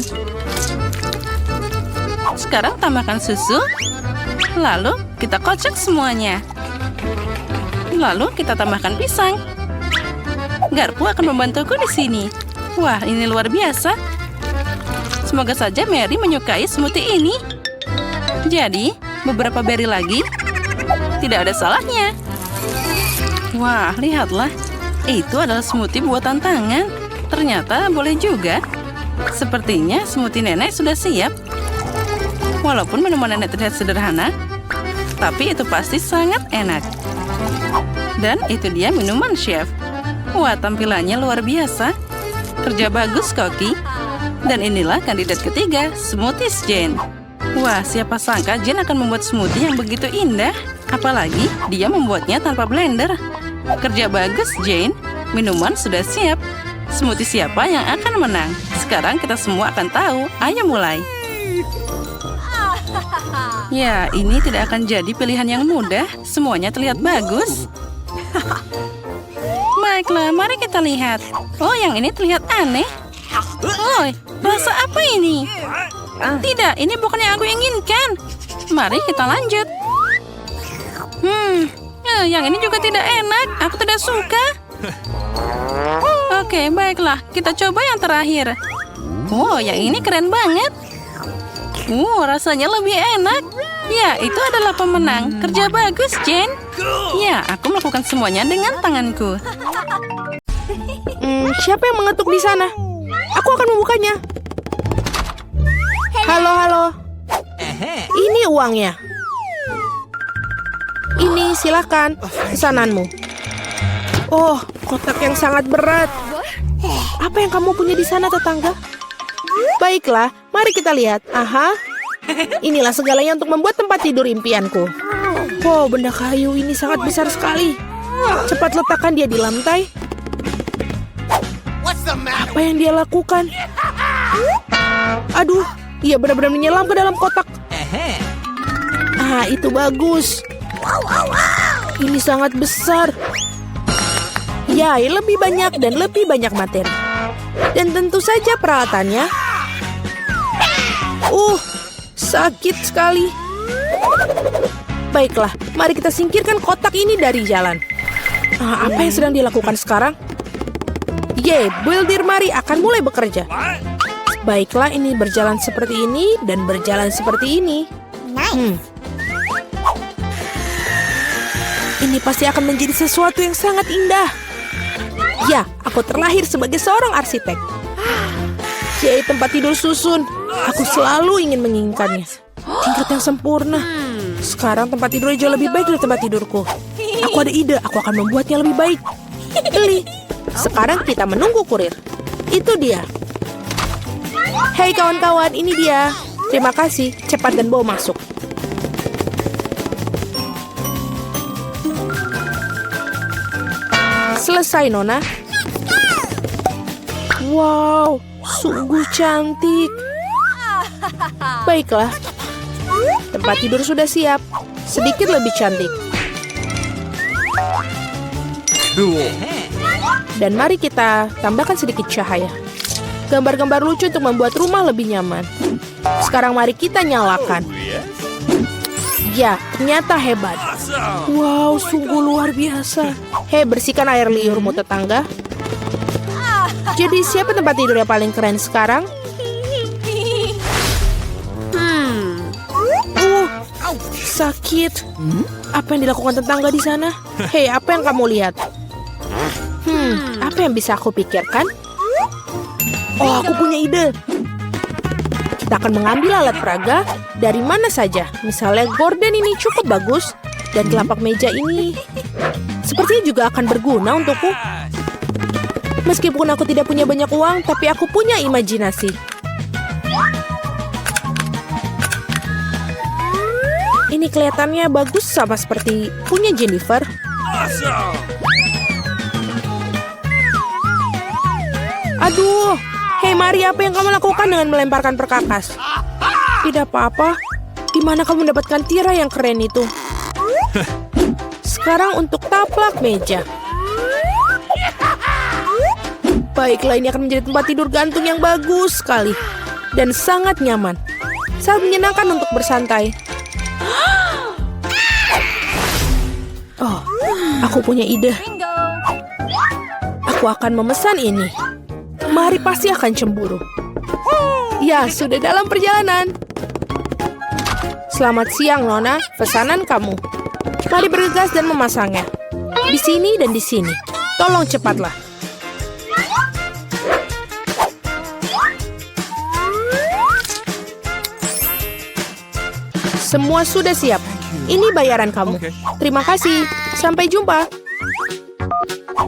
Sekarang tambahkan susu. Lalu kita kocok semuanya. Lalu kita tambahkan pisang. Garpu akan membantuku di sini. Wah, ini luar biasa. Semoga saja Mary menyukai smoothie ini. Jadi, beberapa berry lagi. Tidak ada salahnya. Wah, lihatlah. Itu adalah smoothie buatan tangan. Ternyata boleh juga. Sepertinya smoothie nenek sudah siap. Walaupun minuman nenek terlihat sederhana, tapi itu pasti sangat enak. Dan itu dia minuman chef. Wah, tampilannya luar biasa. Kerja bagus, Koki. Dan inilah kandidat ketiga, Smoothies Jane. Wah, siapa sangka Jane akan membuat smoothie yang begitu indah. Apalagi dia membuatnya tanpa blender. Kerja bagus, Jane. Minuman sudah siap. Smoothie siapa yang akan menang? Sekarang kita semua akan tahu. Ayo mulai. Ya, ini tidak akan jadi pilihan yang mudah. Semuanya terlihat bagus. Baiklah, mari kita lihat. Oh, yang ini terlihat aneh. Oh, rasa apa ini? Tidak, ini bukan yang aku inginkan. Mari kita lanjut. Yang ini juga tidak enak. Aku tidak suka. Oke, baiklah. Kita coba yang terakhir. Wow, yang ini keren banget. Rasanya lebih enak. Ya, itu adalah pemenang. Kerja bagus, Jane. Ya, aku melakukan semuanya dengan tanganku. Siapa yang mengetuk di sana? aku akan membukanya. Halo, halo. Ini uangnya. Ini silakan pesananmu. Oh, kotak yang sangat berat. Apa yang kamu punya di sana, tetangga? Baiklah, mari kita lihat. Aha, inilah segalanya untuk membuat tempat tidur impianku. Wow, benda kayu ini sangat besar sekali. Cepat letakkan dia di lantai. Apa yang dia lakukan? Aduh, ia benar-benar menyelam ke dalam kotak. Ah, itu bagus. Ini sangat besar. Ya, lebih banyak dan lebih banyak materi. Dan tentu saja peralatannya. Sakit sekali. Baiklah, mari kita singkirkan kotak ini dari jalan. Apa yang sedang dilakukan sekarang? Builder Mari akan mulai bekerja. Baiklah, ini berjalan seperti ini dan berjalan seperti ini. Ini pasti akan menjadi sesuatu yang sangat indah. Ya, aku terlahir sebagai seorang arsitek. Tempat tidur susun. Aku selalu ingin menginginkannya. Tingkat yang sempurna. Sekarang tempat tidurnya jauh lebih baik dari tempat tidurku. Aku ada ide, aku akan membuatnya lebih baik. Beli. Sekarang kita menunggu kurir. Itu dia. Hei kawan-kawan, ini dia. Terima kasih, cepat dan bawa masuk. Selesai, Nona. Wow, sungguh cantik. Baiklah, tempat tidur sudah siap. Sedikit lebih cantik. Dan mari kita tambahkan sedikit cahaya. Gambar-gambar lucu untuk membuat rumah lebih nyaman. Sekarang mari kita nyalakan. Ya, ternyata hebat. Wow, sungguh luar biasa. Hei, bersihkan air liurmu, tetangga. Jadi siapa tempat tidur yang paling keren sekarang? Sakit. Apa yang dilakukan tetangga di sana? Hei, apa yang kamu lihat? Apa yang bisa aku pikirkan? Oh, aku punya ide. Kita akan mengambil alat peraga dari mana saja. Misalnya gorden ini cukup bagus. Dan telapak meja ini sepertinya juga akan berguna untukku. Meskipun aku tidak punya banyak uang, tapi aku punya imajinasi. Ini kelihatannya bagus sama seperti punya Jennifer. Aduh, hei Mari, apa yang kamu lakukan dengan melemparkan perkakas? Tidak apa-apa. Di mana kamu mendapatkan tirai yang keren itu? Sekarang untuk taplak meja. Baiklah, ini akan menjadi tempat tidur gantung yang bagus sekali. Dan sangat nyaman. Sangat menyenangkan untuk bersantai. Oh, aku punya ide. Aku akan memesan ini. Mari pasti akan cemburu. Ya, sudah dalam perjalanan. Selamat siang, Nona. Pesanan kamu. Mari bergegas dan memasangnya. Di sini dan di sini. Tolong cepatlah. Semua sudah siap. Ini bayaran kamu. Terima kasih. Sampai jumpa.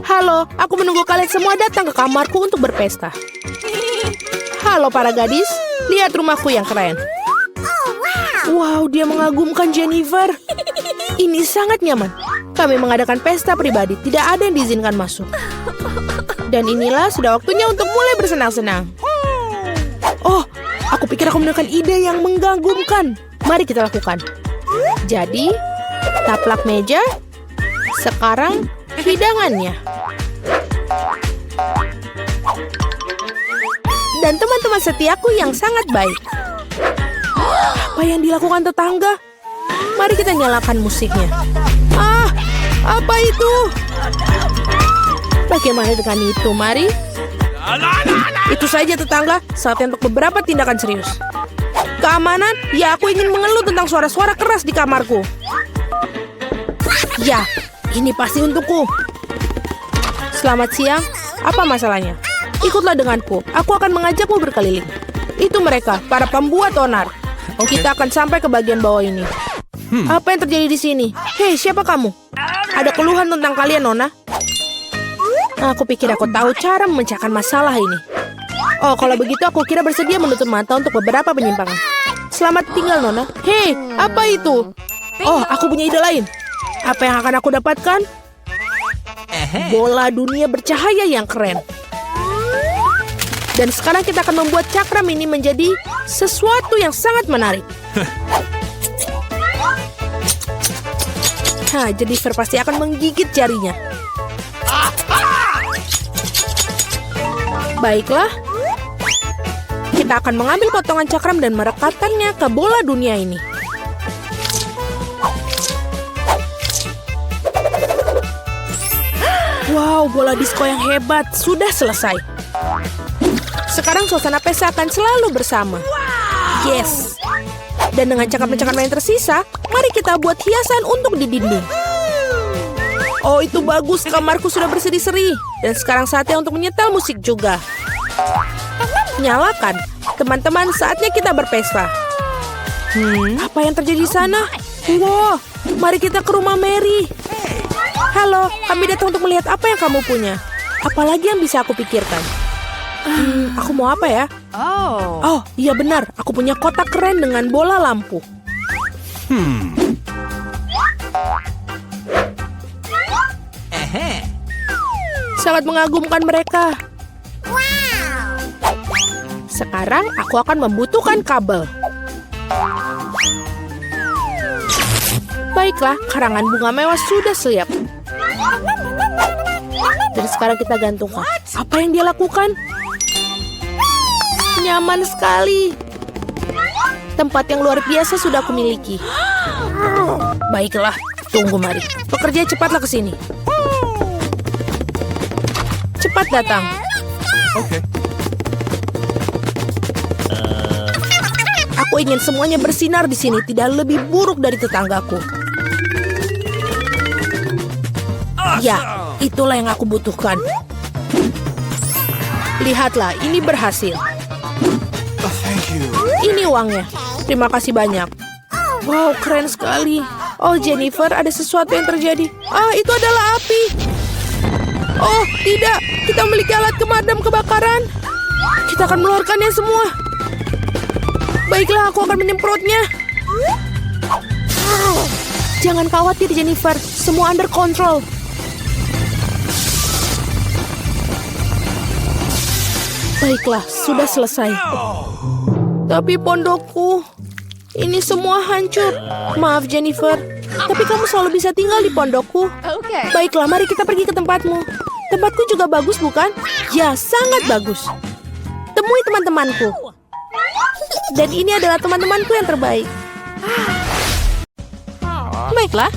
Halo, aku menunggu kalian semua datang ke kamarku untuk berpesta. Halo para gadis, lihat rumahku yang keren. Wow, dia mengagumkan Jennifer. Ini sangat nyaman. Kami mengadakan pesta pribadi, tidak ada yang diizinkan masuk. Dan inilah sudah waktunya untuk mulai bersenang-senang. Oh, aku pikir aku menemukan ide yang mengagumkan. Mari kita lakukan. Jadi, taplak meja. Sekarang, hidangannya. Dan teman-teman setiaku yang sangat baik. Apa yang dilakukan tetangga? Mari kita nyalakan musiknya. Apa itu? Bagaimana dengan itu, Mari? Itu saja tetangga, saatnya untuk beberapa tindakan serius. Keamanan? Ya, aku ingin mengeluh tentang suara-suara keras di kamarku. Ya, ini pasti untukku. Selamat siang, apa masalahnya? Ikutlah denganku. Aku akan mengajakmu berkeliling. Itu mereka, para pembuat onar. Kita akan sampai ke bagian bawah ini. Apa yang terjadi di sini? Hei, siapa kamu? Ada keluhan tentang kalian, Nona? Aku pikir aku tahu cara memecahkan masalah ini. Oh, kalau begitu aku kira bersedia menutup mata untuk beberapa penyimpangan. Selamat tinggal, Nona. Hei, apa itu? Oh, aku punya ide lain. Apa yang akan aku dapatkan? Bola dunia bercahaya yang keren. Dan sekarang kita akan membuat cakram ini menjadi sesuatu yang sangat menarik. Jennifer pasti akan menggigit jarinya. Baiklah. Kita akan mengambil potongan cakram dan merekatkannya ke bola dunia ini. Wow, bola disko yang hebat. Sudah selesai. Sekarang suasana pesta akan selalu bersama. Yes. Dan dengan cakram-cakram yang tersisa, mari kita buat hiasan untuk di dinding. Oh, itu bagus. Kamarku sudah berseri-seri. Dan sekarang saatnya untuk menyetel musik juga. Nyalakan. Teman-teman, saatnya kita berpesta. Apa yang terjadi di sana? Wow, mari kita ke rumah Mary. Halo, kami datang untuk melihat apa yang kamu punya. Apalagi yang bisa aku pikirkan? Aku mau apa ya? Oh, iya benar. Aku punya kotak keren dengan bola lampu. Sangat mengagumkan mereka. Sekarang aku akan membutuhkan kabel. Baiklah, karangan bunga mewah sudah siap. Dan sekarang kita gantungkan. Apa yang dia lakukan? Nyaman sekali. Tempat yang luar biasa sudah aku miliki. Baiklah, tunggu mari. Pekerja cepatlah ke sini. Cepat datang. Oke. Aku ingin semuanya bersinar di sini, tidak lebih buruk dari tetanggaku. Ya, itulah yang aku butuhkan. Lihatlah, ini berhasil. Thank you. Ini uangnya. Terima kasih banyak. Wow, keren sekali. Oh, Jennifer, ada sesuatu yang terjadi. Itu adalah api. Oh, tidak. Kita memiliki alat pemadam kebakaran. Kita akan mengeluarkannya semua. Baiklah, aku akan menyemprotnya. Jangan khawatir, Jennifer. Semua under control. Baiklah, sudah selesai. Tapi pondokku, ini semua hancur. Maaf, Jennifer. Tapi kamu selalu bisa tinggal di pondokku. Baiklah, mari kita pergi ke tempatmu. Tempatku juga bagus, bukan? Ya, sangat bagus. Temui teman-temanku. Dan ini adalah teman-temanku yang terbaik. Baiklah.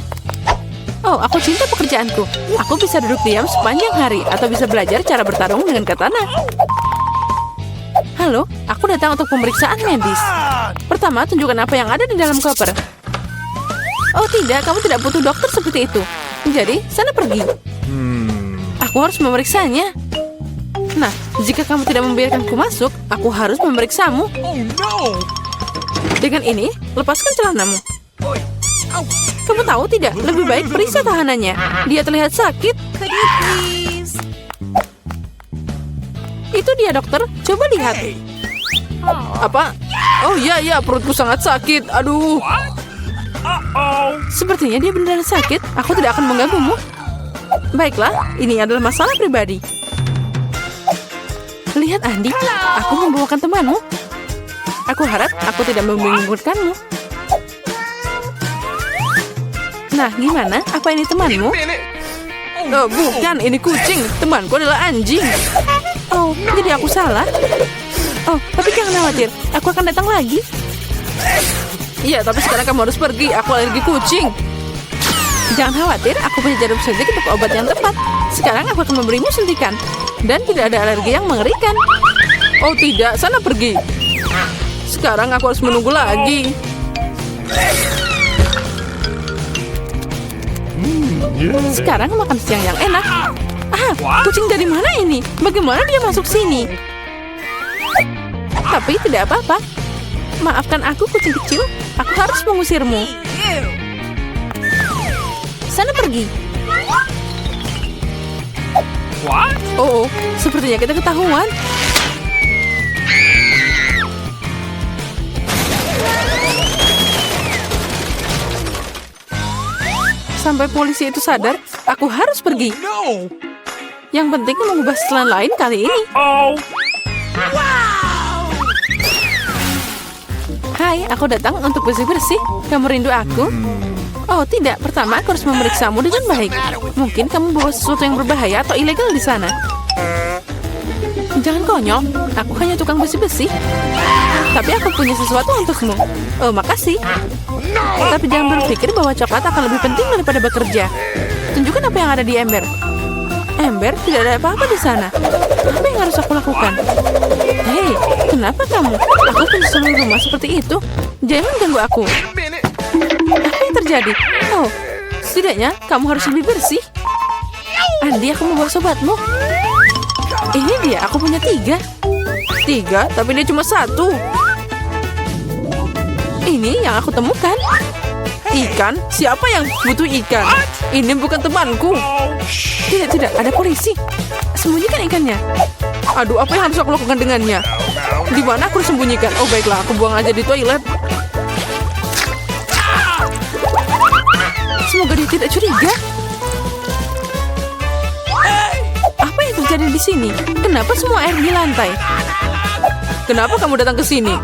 Oh, aku cinta pekerjaanku. Aku bisa duduk diam sepanjang hari atau bisa belajar cara bertarung dengan katana. Halo, aku datang untuk pemeriksaan medis. Pertama, tunjukkan apa yang ada di dalam koper. Oh tidak, kamu tidak butuh dokter seperti itu. Jadi, sana pergi. Aku harus memeriksanya. Nah, jika kamu tidak membiarkanku masuk, aku harus memeriksamu. Oh no. Dengan ini, lepaskan celanamu. Kamu tahu tidak, lebih baik periksa tahanannya. Dia terlihat sakit. Itu dia, dokter. Coba lihat. Apa? Oh iya, perutku sangat sakit. Aduh. Sepertinya dia benar-benar sakit. Aku tidak akan mengganggumu. Baiklah, ini adalah masalah pribadi. Lihat, Andi. Aku membawakan temanmu. Aku harap aku tidak membingungkanmu. Nah, gimana? Apa ini temanmu? Oh, bukan. Ini kucing. Temanku adalah anjing. Oh, jadi aku salah. Oh, tapi jangan khawatir. Aku akan datang lagi. Iya, tapi sekarang kamu harus pergi. Aku alergi kucing. Jangan khawatir. Aku punya jarum suntik untuk obat yang tepat. Sekarang aku akan memberimu suntikan. Dan tidak ada alergi yang mengerikan. Oh tidak, sana pergi. Sekarang aku harus menunggu lagi. Sekarang makan siang yang enak. Kucing dari mana ini? Bagaimana dia masuk sini? Tapi tidak apa-apa. Maafkan aku, kucing kecil. Aku harus mengusirmu. Sana pergi. Oh, sepertinya kita ketahuan. Sampai polisi itu sadar, aku harus pergi. No! Yang penting mengubah setelan lain kali ini. Hai, aku datang untuk bersih-bersih. Kamu rindu aku? Oh tidak, pertama aku harus memeriksamu dengan baik. Mungkin kamu bawa sesuatu yang berbahaya atau ilegal di sana. Jangan konyol, aku hanya tukang bersih-bersih. Tapi aku punya sesuatu untukmu. Oh, makasih. Tapi jangan berpikir bahwa coklat akan lebih penting daripada bekerja. Tunjukkan apa yang ada di ember. Ember, tidak ada apa-apa di sana. Apa yang harus aku lakukan? Hei, kenapa kamu? Aku punya seluruh rumah seperti itu. Jangan ganggu aku. Apa yang terjadi? Oh, setidaknya kamu harus lebih bersih. Andi, aku membawa sobatmu. Ini dia, aku punya 3. 3, tapi dia cuma 1. Ini yang aku temukan. Ikan? Siapa yang butuh ikan? Ini bukan temanku. Tidak, ada polisi. Sembunyikan ikannya. Aduh, apa yang harus aku lakukan dengannya? Di mana aku harus sembunyikan? Oh, baiklah, aku buang aja di toilet. Semoga dia tidak curiga. Apa yang terjadi di sini? Kenapa semua air di lantai? Kenapa kamu datang ke sini?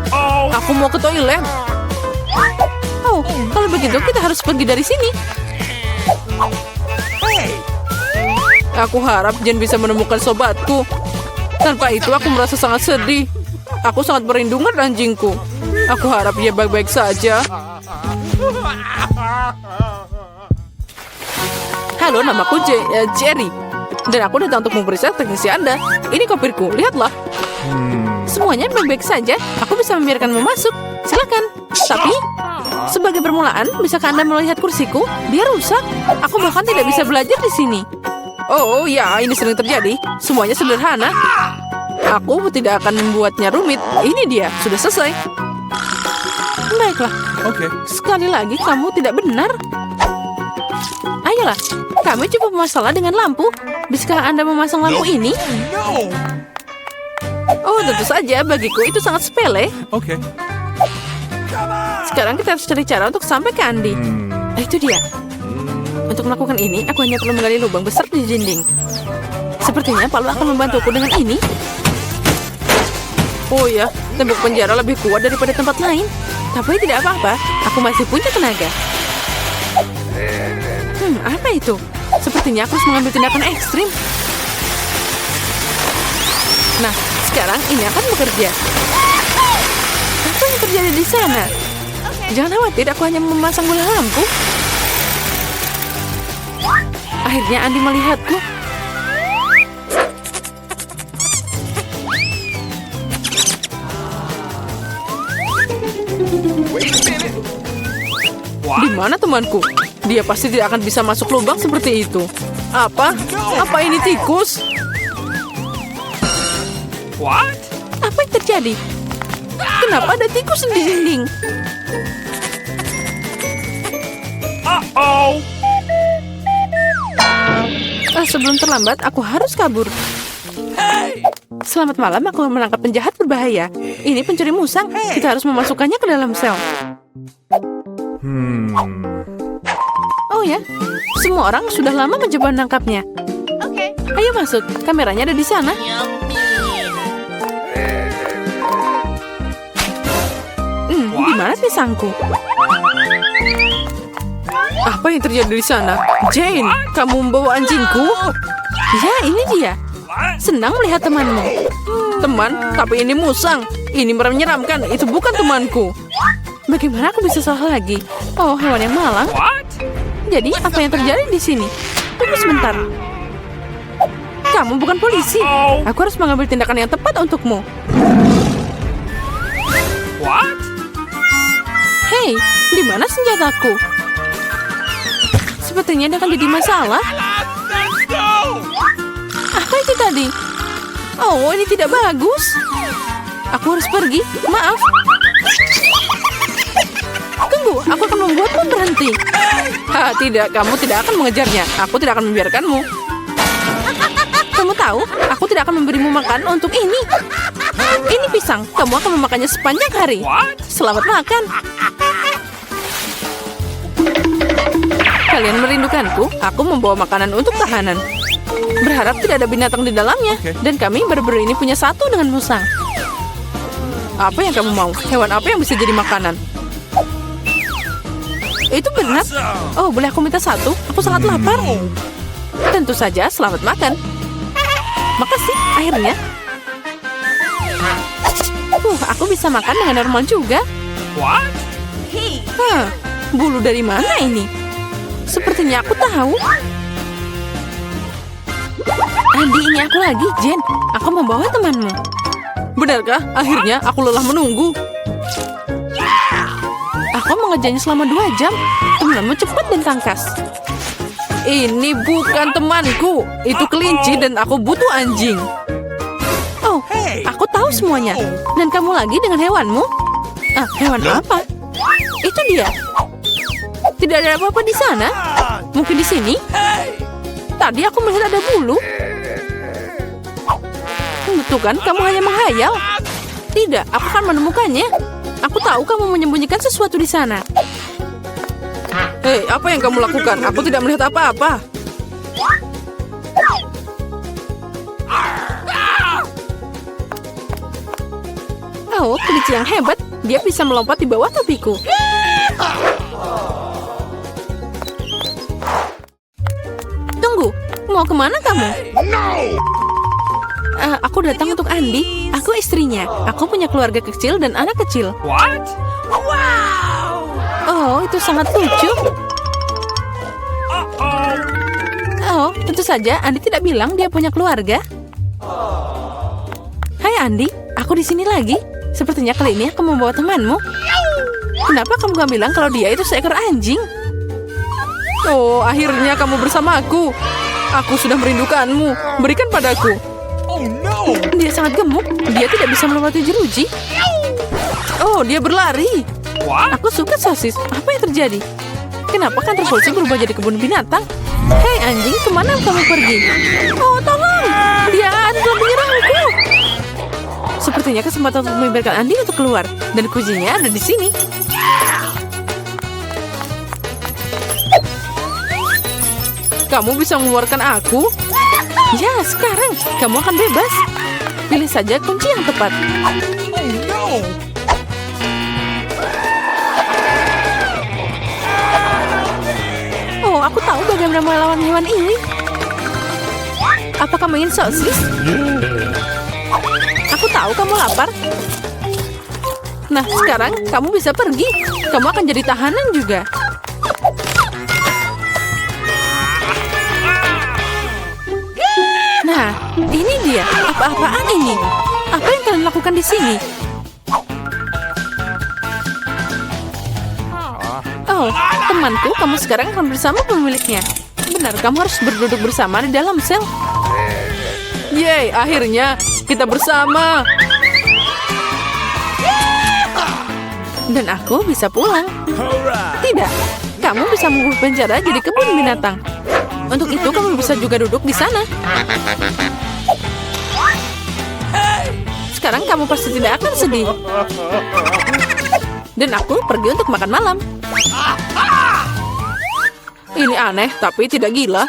Aku mau ke toilet. Oh, kalau begitu kita harus pergi dari sini. Aku harap Jen bisa menemukan sobatku. Tanpa itu aku merasa sangat sedih. Aku sangat merindukan anjingku. Aku harap dia baik-baik saja. Halo, namaku Jerry. Dan aku datang untuk memeriksa teknisi Anda. Ini kopirku, lihatlah. Semuanya baik-baik saja. Aku bisa membiarkanmu masuk. Silakan. Tapi, sebagai permulaan, bisakah Anda melihat kursiku? Dia rusak. Aku bahkan tidak bisa belajar di sini. Oh ya, ini sering terjadi. Semuanya sederhana. Aku tidak akan membuatnya rumit. Ini dia, sudah selesai. Baiklah. Okay. Sekali lagi, kamu tidak benar. Ayolah, kami cukup masalah dengan lampu. Bisakah Anda memasang lampu ini? No! Oh, tentu saja. Bagiku itu sangat sepele. Okay. Sekarang kita harus cari cara untuk sampai ke Andi. Itu dia. Untuk melakukan ini, aku hanya perlu menggali lubang besar di dinding. Sepertinya Palu akan membantuku dengan ini. Oh ya, tembok penjara lebih kuat daripada tempat lain. Tapi tidak apa-apa, aku masih punya tenaga. Apa itu? Sepertinya aku harus mengambil tindakan ekstrim. Nah, sekarang ini akan bekerja. Apa yang terjadi di sana? Jangan khawatir, aku hanya memasang bola lampu. Akhirnya Andi melihatku. Di mana temanku? Dia pasti tidak akan bisa masuk lubang seperti itu. Apa? Apa ini tikus? What? Apa yang terjadi? Kenapa ada tikus di dinding? Uh-oh! Sebelum terlambat, aku harus kabur. Selamat malam, aku menangkap penjahat berbahaya. Ini pencuri musang. Kita harus memasukkannya ke dalam sel. Oh ya, semua orang sudah lama mencoba menangkapnya. Ayo masuk, kameranya ada di sana. Di mana pisangku? Apa yang terjadi di sana? Jane, kamu membawa anjingku? Ya, ini dia. Senang melihat temanmu. Teman, tapi ini musang. Ini menyeramkan. Itu bukan temanku. Bagaimana aku bisa salah lagi? Oh, hewan yang malang. Jadi, apa yang terjadi di sini? Tunggu sebentar. Kamu bukan polisi. Aku harus mengambil tindakan yang tepat untukmu. Hei, di mana senjataku? Sepertinya dia akan jadi masalah. Oh, ini tidak bagus. Aku harus pergi. Maaf. Tunggu, aku akan membuatmu berhenti. Tidak, kamu tidak akan mengejarnya. Aku tidak akan membiarkanmu. Kamu tahu, aku tidak akan memberimu makan untuk ini. Ini pisang, kamu akan memakannya sepanjang hari. Selamat makan. Kalian merindukanku? Aku membawa makanan untuk tahanan. Berharap tidak ada binatang di dalamnya. Dan kami baru-baru ini punya satu dengan musang. Apa yang kamu mau? Hewan apa yang bisa jadi makanan? Itu benar. Oh, boleh aku minta satu? Aku sangat lapar. Tentu saja, selamat makan. Makasih, akhirnya. Aku bisa makan dengan normal juga. Bulu dari mana ini? Sepertinya aku tahu. Andi, ini aku lagi, Jen. Aku membawa temanmu. Benarkah? Akhirnya aku lelah menunggu. Aku mengejarnya selama 2 jam. Temanmu cepat dan tangkas. Ini bukan temanku. Itu kelinci dan aku butuh anjing. Oh, aku tahu semuanya. Dan kamu lagi dengan hewanmu? Hewan apa? Itu dia. Tidak ada apa-apa di sana. Mungkin di sini. Tadi aku melihat ada bulu. Betul kan? Kamu hanya menghayal. Tidak, aku akan menemukannya. Aku tahu kamu menyembunyikan sesuatu di sana. Hei, apa yang kamu lakukan? Aku tidak melihat apa-apa. Oh, kelinci yang hebat. Dia bisa melompat di bawah topiku. Tunggu, mau kemana kamu? Aku datang untuk Andi. Aku istrinya. Aku punya keluarga kecil dan anak kecil. Oh, itu sangat lucu. Oh, tentu saja Andi tidak bilang dia punya keluarga. Hai Andi, aku di sini lagi. Sepertinya kali ini aku membawa temanmu. Kenapa kamu gak bilang kalau dia itu seekor anjing? Oh, akhirnya kamu bersamaku. Aku sudah merindukanmu. Berikan padaku. Dia sangat gemuk. Dia tidak bisa melewati jeruji. Oh, dia berlari. Aku suka sosis. Apa yang terjadi? Kenapa kantor polisi berubah jadi kebun binatang? Hei anjing, kemana kamu pergi? Oh, tolong. Dia adalah menyerangku. Sepertinya kesempatan untuk membiarkan Andi untuk keluar. Dan kuncinya ada di sini. Kamu bisa mengeluarkan aku? Ya, sekarang kamu akan bebas. Pilih saja kunci yang tepat. Oh, aku tahu bagaimana melawan hewan ini. Apa kamu ingin sosis? Aku tahu kamu lapar. Nah, sekarang kamu bisa pergi. Kamu akan jadi tahanan juga. Nah, ini dia. Apa-apaan ini? Apa yang kalian lakukan di sini? Oh, temanku, kamu sekarang akan bersama pemiliknya. Benar, kamu harus berduduk bersama di dalam sel. Yeay, akhirnya kita bersama. Dan aku bisa pulang. Tidak, kamu bisa mengubah penjara jadi kebun binatang. Untuk itu kamu bisa juga duduk di sana. Sekarang kamu pasti tidak akan sedih. Dan aku pergi untuk makan malam. Ini aneh, tapi tidak gila.